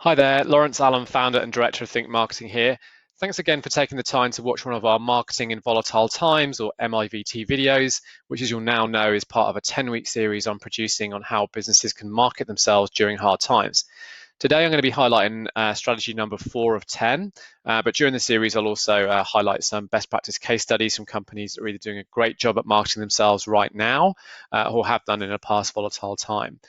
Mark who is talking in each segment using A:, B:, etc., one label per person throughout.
A: Hi there, Lawrence Allen, founder and director of Think Marketing here. Thanks again for taking the time to watch one of our Marketing in Volatile Times, or MiVT videos, which, as you'll now know, is part of a 10-week series I'm producing on how businesses can market themselves during hard times. Today I'm going to be highlighting strategy number 4 of 10, but during the series I'll also highlight some best practice case studies from companies that are either doing a great job at marketing themselves right now or have done in a past volatile time.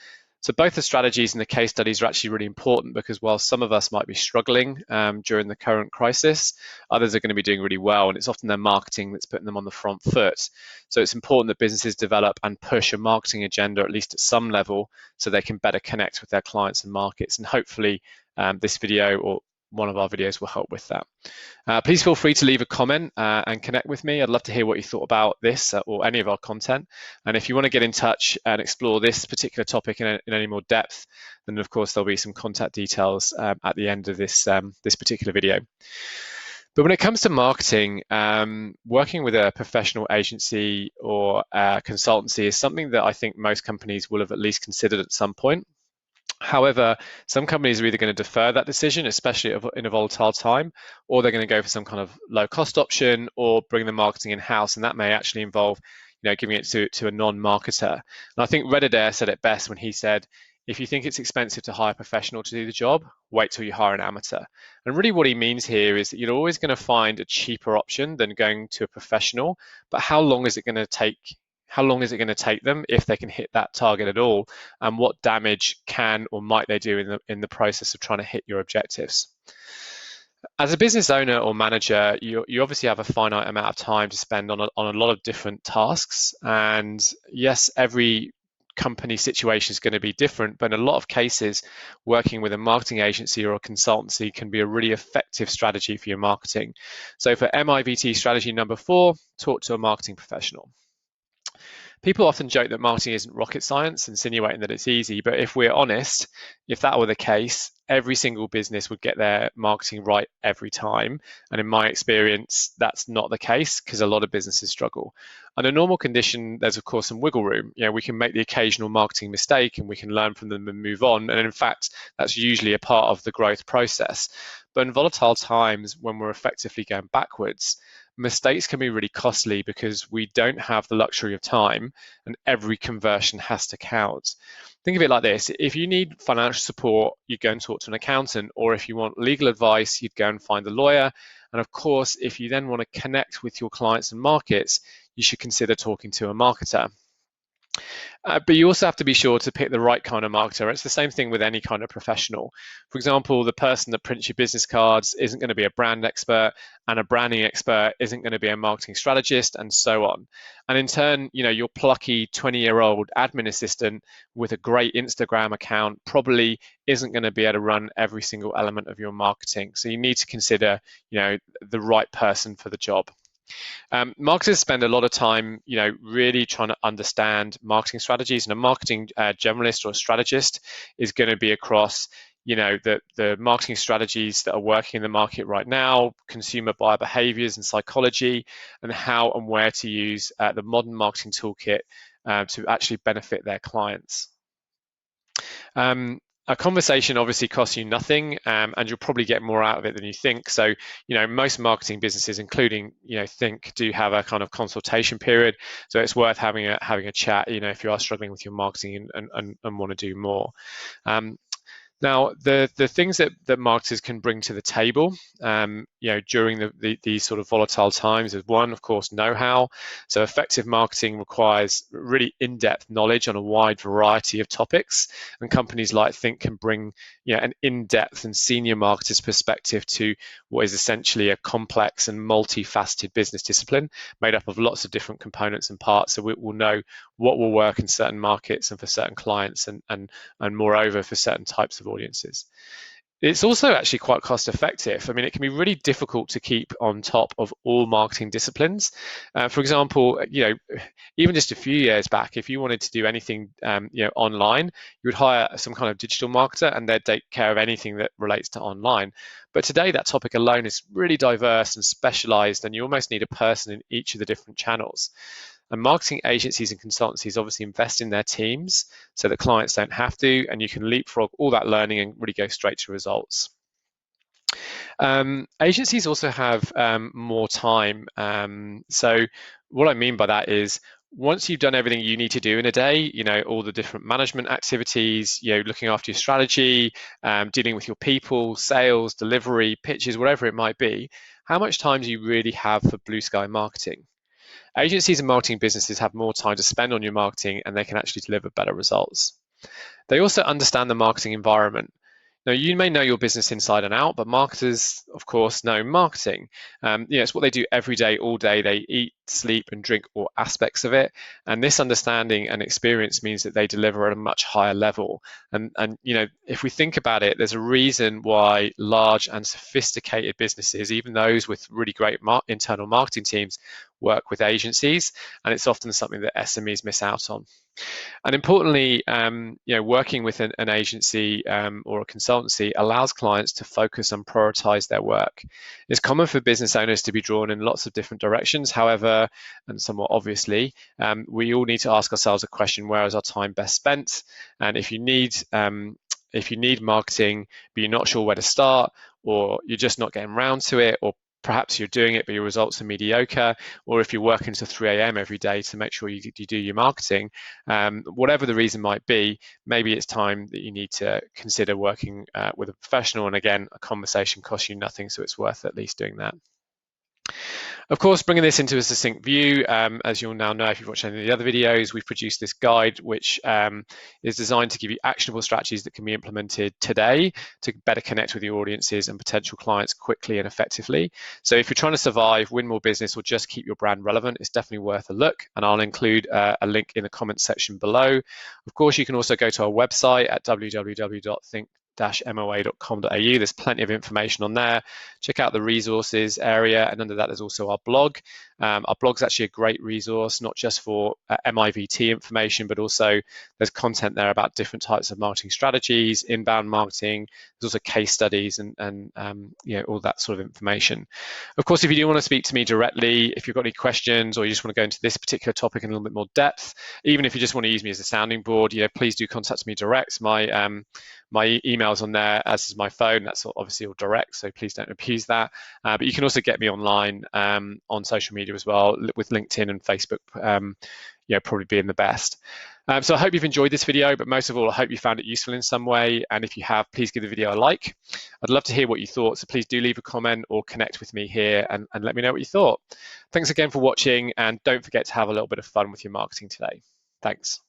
A: So both the strategies and the case studies are actually really important because while some of us might be struggling during the current crisis, others are going to be doing really well, and it's often their marketing that's putting them on the front foot. So it's important that businesses develop and push a marketing agenda, at least at some level, so they can better connect with their clients and markets. And hopefully this video or one of our videos will help with that. Please feel free to leave a comment and connect with me. I'd love to hear what you thought about this or any of our content. And if you want to get in touch and explore this particular topic in any more depth, then of course there'll be some contact details at the end of this particular video. But when it comes to marketing, working with a professional agency or consultancy is something that I think most companies will have at least considered at some point. However, some companies are either going to defer that decision, especially in a volatile time, or they're going to go for some kind of low-cost option or bring the marketing in-house, and that may actually involve, giving it to a non-marketer. And I think Reddit said it best when he said, if you think it's expensive to hire a professional to do the job, wait till you hire an amateur. And really what he means here is that you're always going to find a cheaper option than going to a professional, but how long is it going to take? How long is it going to take them if they can hit that target at all? And what damage can or might they do in the process of trying to hit your objectives? As a business owner or manager, you obviously have a finite amount of time to spend on a lot of different tasks. And yes, every company situation is going to be different, but in a lot of cases, working with a marketing agency or a consultancy can be a really effective strategy for your marketing. So for MiVT strategy number 4, talk to a marketing professional. People often joke that marketing isn't rocket science, insinuating that it's easy. But if we're honest, if that were the case, every single business would get their marketing right every time. And in my experience, that's not the case because a lot of businesses struggle. Under normal condition, there's of course some wiggle room. We can make the occasional marketing mistake and we can learn from them and move on. And in fact, that's usually a part of the growth process. But in volatile times, when we're effectively going backwards, mistakes can be really costly because we don't have the luxury of time and every conversion has to count. Think of it like this. If you need financial support, you'd go and talk to an accountant, or if you want legal advice, you'd go and find a lawyer. And of course, if you then want to connect with your clients and markets, you should consider talking to a marketer. But you also have to be sure to pick the right kind of marketer. It's the same thing with any kind of professional. For example, the person that prints your business cards isn't going to be a brand expert, and a branding expert isn't going to be a marketing strategist, and so on. And in turn, your plucky 20-year-old admin assistant with a great Instagram account probably isn't going to be able to run every single element of your marketing. So you need to consider, the right person for the job. Marketers spend a lot of time, really trying to understand marketing strategies, and a marketing generalist or a strategist is going to be across, the marketing strategies that are working in the market right now, consumer buyer behaviors and psychology, and how and where to use the modern marketing toolkit to actually benefit their clients. A conversation obviously costs you nothing, and you'll probably get more out of it than you think. So, most marketing businesses, including, Think, do have a kind of consultation period. So it's worth having a chat, if you are struggling with your marketing and want to do more. Now, the things that marketers can bring to the table, during these sort of volatile times is one, of course, know-how. So effective marketing requires really in-depth knowledge on a wide variety of topics, and companies like Think can bring, an in-depth and senior marketer's perspective to what is essentially a complex and multifaceted business discipline made up of lots of different components and parts. So we will know what will work in certain markets and for certain clients, and moreover for certain types of audiences. It's also actually quite cost effective. I mean, it can be really difficult to keep on top of all marketing disciplines. For example, even just a few years back, if you wanted to do anything, online, you would hire some kind of digital marketer and they'd take care of anything that relates to online. But today, that topic alone is really diverse and specialized, and you almost need a person in each of the different channels. And marketing agencies and consultancies obviously invest in their teams so that clients don't have to, and you can leapfrog all that learning and really go straight to results. Agencies also have more time. So what I mean by that is once you've done everything you need to do in a day, all the different management activities, looking after your strategy, dealing with your people, sales, delivery, pitches, whatever it might be, how much time do you really have for blue sky marketing? Agencies and marketing businesses have more time to spend on your marketing, and they can actually deliver better results. They also understand the marketing environment. Now, you may know your business inside and out, but marketers, of course, know marketing. It's what they do every day, all day. They eat, sleep, and drink all aspects of it. And this understanding and experience means that they deliver at a much higher level. And if we think about it, there's a reason why large and sophisticated businesses, even those with really great internal marketing teams, work with agencies. And it's often something that SMEs miss out on. And importantly, working with an agency or a consultancy allows clients to focus and prioritize their work. It's common for business owners to be drawn in lots of different directions. However, and somewhat obviously, we all need to ask ourselves a question: where is our time best spent? And if you need marketing, but you're not sure where to start, or you're just not getting around to it, or perhaps you're doing it but your results are mediocre, or if you're working till 3 a.m. every day to make sure you do your marketing, whatever the reason might be, maybe it's time that you need to consider working with a professional. And again, a conversation costs you nothing, so it's worth at least doing that. Of course, bringing this into a succinct view, as you'll now know if you've watched any of the other videos, we've produced this guide which is designed to give you actionable strategies that can be implemented today to better connect with your audiences and potential clients quickly and effectively. So if you're trying to survive, win more business, or just keep your brand relevant, it's definitely worth a look. And I'll include a link in the comments section below. Of course, you can also go to our website at www.think-moa.com.au. There's plenty of information on there. Check out the resources area, and under that there's also our blog. Our blog's actually a great resource, not just for MiVT information, but also there's content there about different types of marketing strategies, inbound marketing. There's also case studies and all that sort of information. Of course, if you do want to speak to me directly, if you've got any questions or you just want to go into this particular topic in a little bit more depth, even if you just want to use me as a sounding board, please do contact me direct. My email's on there, as is my phone. That's obviously all direct, so please don't abuse that. But you can also get me online on social media as well, with LinkedIn and Facebook probably being the best. So I hope you've enjoyed this video, but most of all, I hope you found it useful in some way. And if you have, please give the video a like. I'd love to hear what you thought, so please do leave a comment or connect with me here and let me know what you thought. Thanks again for watching, and don't forget to have a little bit of fun with your marketing today. Thanks.